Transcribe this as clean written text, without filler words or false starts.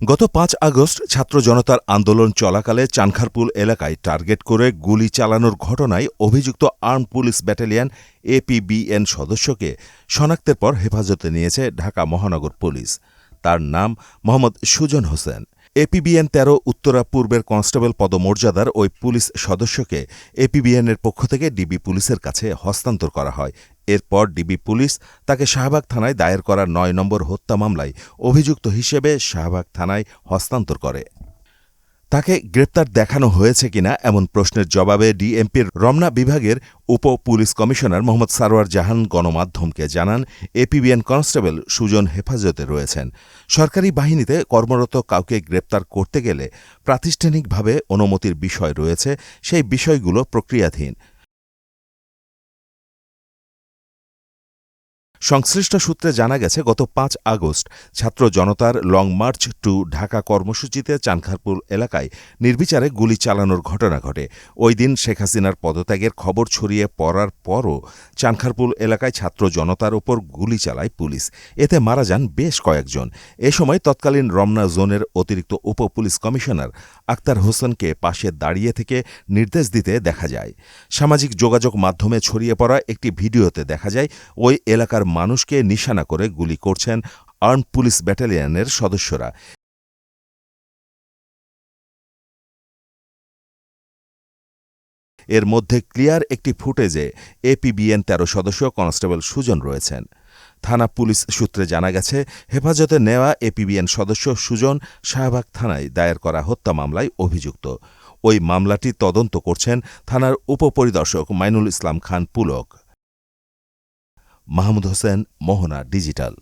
গত ৫ আগস্ট ছাত্র জনতার আন্দোলন চলাকালে চানখারপুল এলাকায় টার্গেট করে গুলি চালানোর ঘটনায় অভিযুক্ত আর্মড পুলিশ ব্যাটালিয়ন এপিবিএন সদস্যকে শনাক্তের পর হেফাজতে নিয়েছে ঢাকা মহানগর পুলিশ। তার নাম মোহাম্মদ সুজন হোসেন। এপিবিএন ১৩ উত্তরা পূর্বের কনস্টেবল পদমর্যাদার ওই পুলিশ সদস্যকে এপিবিএনের পক্ষ থেকে ডিবি পুলিশের কাছে হস্তান্তর করা হয়। এরপর ডিবি পুলিশ তাকে শাহবাগ থানায় দায়ের করা ৯ নম্বর হত্যা মামলায় অভিযুক্ত হিসেবে শাহবাগ থানায় হস্তান্তর করে। তাকে গ্রেপ্তার দেখানো হয়েছে কিনা এমন প্রশ্নের জবাবে ডিএমপির রমনা বিভাগের উপ পুলিশ কমিশনার মোহাম্মদ সারোয়ার জাহান গণমাধ্যমকে জানান, এপিবিএন কনস্টেবল সুজন হেফাজতে রয়েছেন। সরকারি বাহিনীতে কর্মরত কাউকে গ্রেপ্তার করতে গেলে প্রাতিষ্ঠানিকভাবে অনুমতির বিষয় রয়েছে, সেই বিষয়গুলো প্রক্রিয়াধীন। সংশ্লিষ্ট সূত্রে জানা গেছে, গত ৫ আগস্ট ছাত্র জনতার লং মার্চ টু ঢাকা কর্মসূচিতে চানখারপুল এলাকায় নির্বিচারে গুলি চালানোর ঘটনা ঘটে। ওই দিন শেখ হাসিনার পদত্যাগের খবর ছড়িয়ে পড়ার পরও চানখারপুল এলাকায় ছাত্র জনতার ওপর গুলি চালায় পুলিশ। এতে মারা যান বেশ কয়েকজন। এ সময় তৎকালীন রমনা জোনের অতিরিক্ত উপ পুলিশ কমিশনার আক্তার হোসেনকে পাশে দাঁড়িয়ে থেকে নির্দেশ দিতে দেখা যায়। সামাজিক যোগাযোগ মাধ্যমে ছড়িয়ে পড়া একটি ভিডিওতে দেখা যায় ওই এলাকার মানুষকে নিশানা করে গুলি করছেন আর্মড পুলিশ ব্যাটালিয়নের সদস্যরা। এর মধ্যে ক্লিয়ার একটি ফুটেজে এপিবিএন ১৩ সদস্য কনস্টেবল সুজন রয়েছেন। থানা পুলিশ সূত্রে জানা গেছে, হেফাজতে নেওয়া এপিবিএন সদস্য সুজন শাহবাগ থানায় দায়ের করা হত্যা মামলায় অভিযুক্ত। ওই মামলাটি তদন্ত করছেন থানার উপপরিদর্শক মাইনুল ইসলাম খান পুলক। মাহমুদ হোসেন, মোহনা ডিজিটাল।